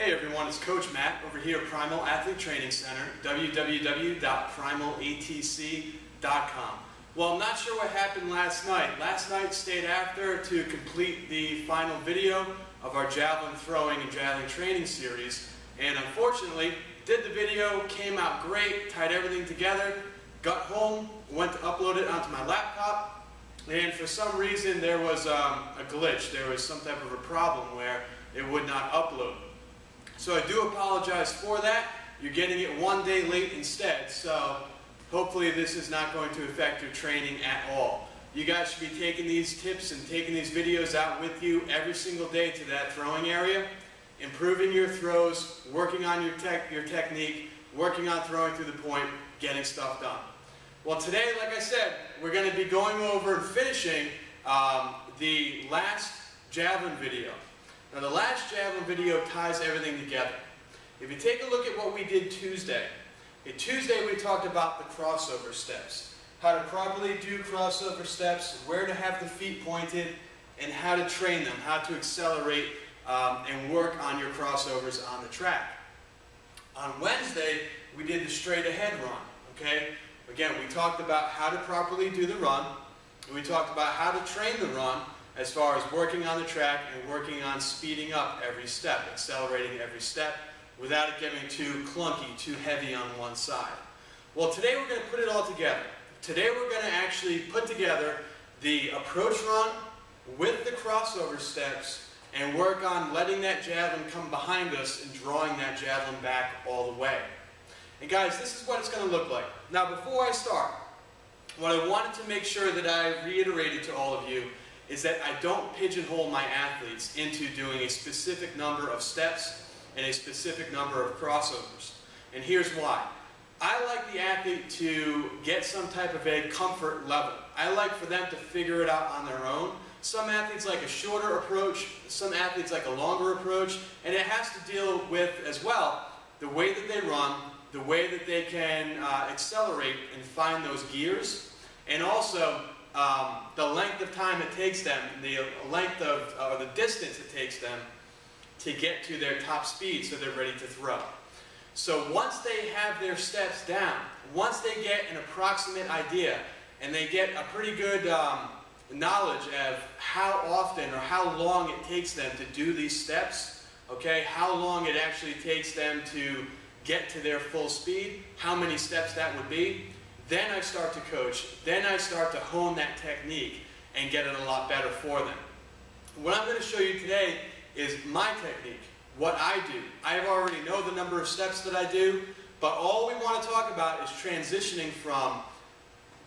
Hey everyone, it's Coach Matt over here at Primal Athlete Training Center, www.primalatc.com. Well, I'm not sure what happened last night. Last night stayed after to complete the final video of our javelin throwing and javelin training series, and unfortunately did the video, came out great, tied everything together, got home, went to upload it onto my laptop, and for some reason there was a glitch. There was some type of a problem where it would not upload. So I do apologize for that. You're getting it one day late instead, so hopefully this is not going to affect your training at all. You guys should be taking these tips and taking these videos out with you every single day to that throwing area, improving your throws, working on your technique, working on throwing through the point, getting stuff done. Well, today, like I said, we're going to be going over and finishing the last javelin video. Now, the last javelin video ties everything together. If you take a look at what we did Tuesday, Tuesday we talked about the crossover steps, how to properly do crossover steps, where to have the feet pointed, and how to train them, how to accelerate and work on your crossovers on the track. On Wednesday, we did the straight ahead run, okay? Again, we talked about how to properly do the run, and we talked about how to train the run as far as working on the track and working on speeding up every step, accelerating every step without it getting too clunky, too heavy on one side. Well, today we're going to put it all together. Today we're going to actually put together the approach run with the crossover steps and work on letting that javelin come behind us and drawing that javelin back all the way. And guys, this is what it's going to look like. Now, before I start, what I wanted to make sure that I reiterated to all of you is that I don't pigeonhole my athletes into doing a specific number of steps and a specific number of crossovers. And here's why. I like the athlete to get some type of a comfort level. I like for them to figure it out on their own. Some athletes like a shorter approach, some athletes like a longer approach, and it has to deal with, as well, the way that they run, the way that they can accelerate and find those gears, and also the length of time it takes them, the length of, the distance it takes them to get to their top speed so they're ready to throw. So once they have their steps down, once they get an approximate idea, and they get a pretty good knowledge of how often or how long it takes them to do these steps, okay, how long it actually takes them to get to their full speed, how many steps that would be, then I start to coach, then I start to hone that technique and get it a lot better for them. What I'm going to show you today is my technique, what I do. I already know the number of steps that I do, but all we want to talk about is transitioning from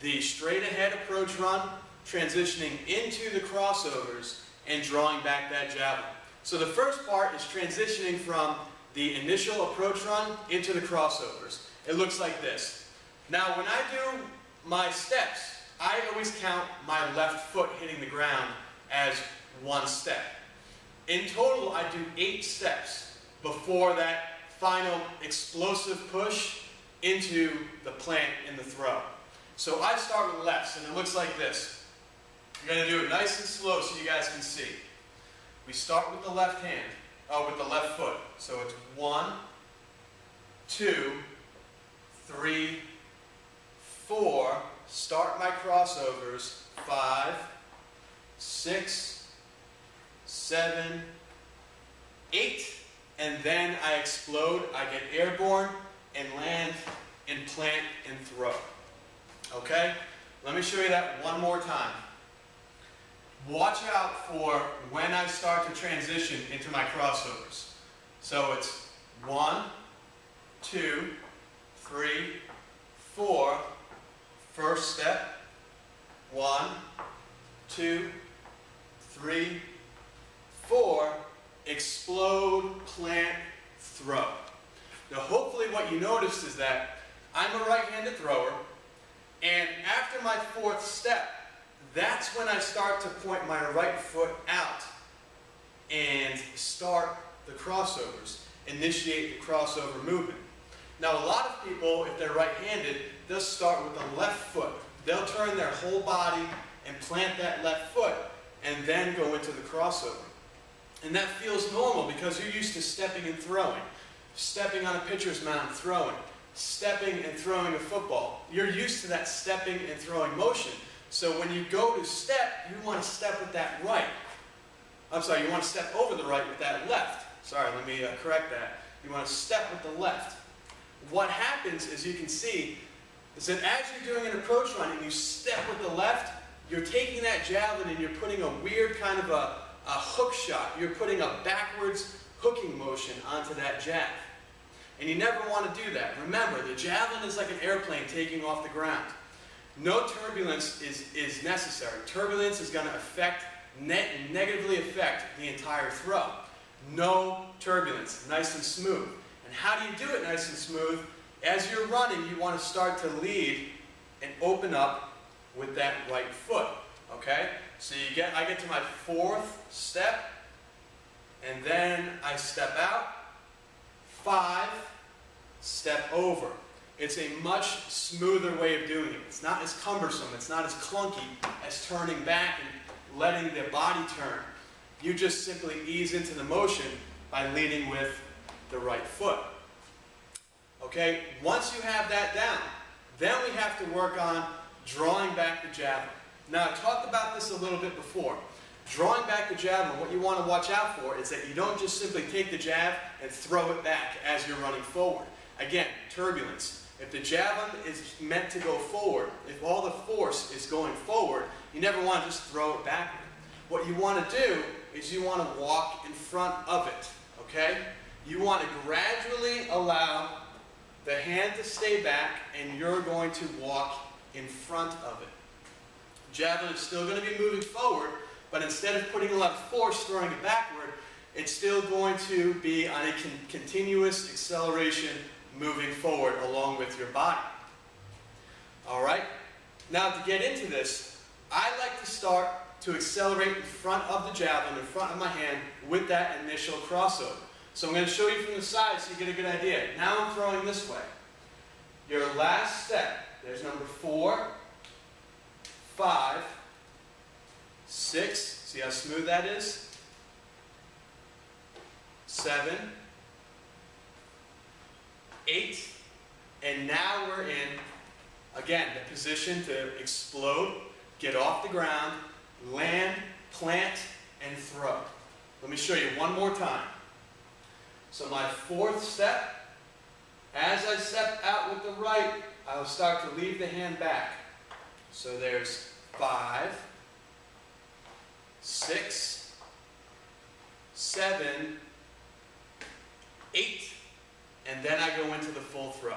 the straight ahead approach run, transitioning into the crossovers, and drawing back that javelin. So the first part is transitioning from the initial approach run into the crossovers. It looks like this. Now, when I do my steps, I always count my left foot hitting the ground as one step. In total, I do 8 steps before that final explosive push into the plant in the throw. So I start with lefts, and it looks like this. I'm going to do it nice and slow so you guys can see. We start with the left hand, with the left foot. So it's 1, 2, 3, 4, start my crossovers, 5, 6, 7, 8, and then I explode, I get airborne, and land, and plant, and throw. Okay? Let me show you that one more time. Watch out for when I start to transition into my crossovers. So it's 1, 2, 3, 4, first step, 1, 2, 3, 4, explode, plant, throw. Now hopefully what you noticed is that I'm a right-handed thrower, and after my 4th step, that's when I start to point my right foot out and start the crossovers, initiate the crossover movement. Now a lot of people, if they're right-handed, they'll start with the left foot. They'll turn their whole body and plant that left foot and then go into the crossover. And that feels normal because you're used to stepping and throwing, stepping on a pitcher's mound, throwing, stepping and throwing a football. You're used to that stepping and throwing motion. So when you go to step, you want to step with that right. I'm sorry, you want to step over the right with that left. Sorry, let me correct that. You want to step with the left. What happens, as you can see, is that as you're doing an approach run and you step with the left, you're taking that javelin and you're putting a weird kind of a hook shot. You're putting a backwards hooking motion onto that jab. And you never want to do that. Remember, the javelin is like an airplane taking off the ground. No turbulence is necessary. Turbulence is going to negatively affect the entire throw. No turbulence, nice and smooth. And how do you do it nice and smooth? As you're running, you want to start to lead and open up with that right foot. Okay? So I get to my fourth step, and then I step out, 5, step over. It's a much smoother way of doing it. It's not as cumbersome, it's not as clunky as turning back and letting the body turn. You just simply ease into the motion by leading with the right foot. Okay, once you have that down, then we have to work on drawing back the javelin. Now, I talked about this a little bit before. Drawing back the javelin, what you want to watch out for is that you don't just simply take the jab and throw it back as you're running forward. Again, turbulence. If the javelin is meant to go forward, if all the force is going forward, you never want to just throw it backward. What you want to do is you want to walk in front of it, okay? You want to gradually allow the hand to stay back, and you're going to walk in front of it. Javelin is still going to be moving forward, but instead of putting a lot of force throwing it backward, it's still going to be on a continuous acceleration moving forward along with your body. All right? Now to get into this, I like to start to accelerate in front of the javelin, in front of my hand, with that initial crossover. So I'm going to show you from the side so you get a good idea. Now I'm throwing this way. Your last step, there's number 4, 5, 6, see how smooth that is? 7, 8, and now we're in, again, the position to explode, get off the ground, land, plant, and throw. Let me show you one more time. So my 4th step, as I step out with the right, I will start to leave the hand back. So there's 5, 6, 7, 8, and then I go into the full throw.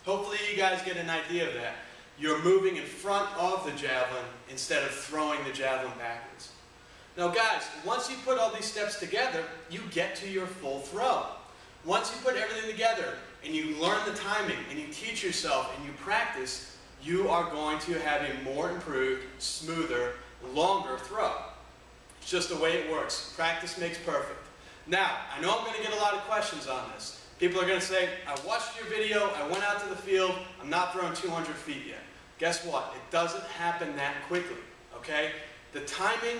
Hopefully you guys get an idea of that. You're moving in front of the javelin instead of throwing the javelin backwards. Now guys, once you put all these steps together, you get to your full throw. Once you put everything together and you learn the timing and you teach yourself and you practice, you are going to have a more improved, smoother, longer throw. It's just the way it works. Practice makes perfect. Now, I know I'm going to get a lot of questions on this. People are going to say, I watched your video, I went out to the field, I'm not throwing 200 feet yet. Guess what? It doesn't happen that quickly, okay? The timing,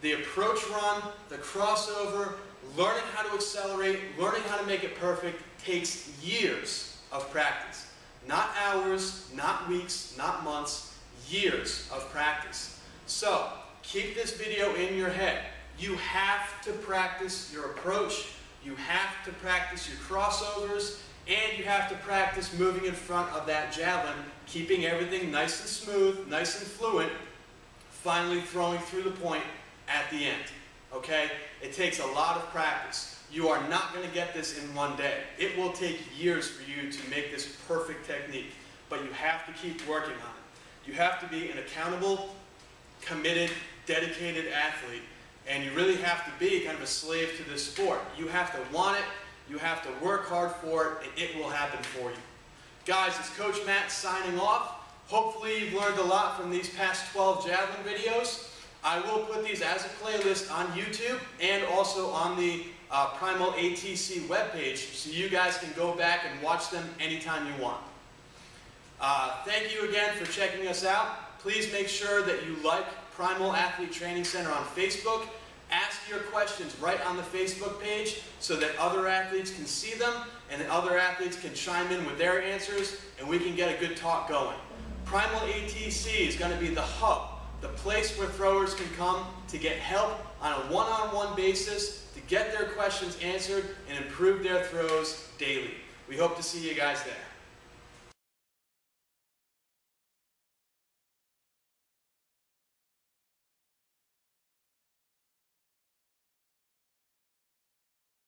the approach run, the crossover, learning how to accelerate, learning how to make it perfect takes years of practice. Not hours, not weeks, not months, years of practice. So, keep this video in your head. You have to practice your approach, you have to practice your crossovers, and you have to practice moving in front of that javelin, keeping everything nice and smooth, nice and fluid, finally throwing through the point at the end. Okay? It takes a lot of practice. You are not going to get this in one day. It will take years for you to make this perfect technique, but you have to keep working on it. You have to be an accountable, committed, dedicated athlete, and you really have to be kind of a slave to this sport. You have to want it, you have to work hard for it, and it will happen for you. Guys, it's Coach Matt signing off. Hopefully you've learned a lot from these past 12 Javelin videos. I will put these as a playlist on YouTube and also on the Primal ATC webpage, so you guys can go back and watch them anytime you want. Thank you again for checking us out. Please make sure that you like Primal Athlete Training Center on Facebook. Ask your questions right on the Facebook page so that other athletes can see them and that other athletes can chime in with their answers and we can get a good talk going. Primal ATC is going to be the hub, the place where throwers can come to get help on a one-on-one basis to get their questions answered and improve their throws daily. We hope to see you guys there.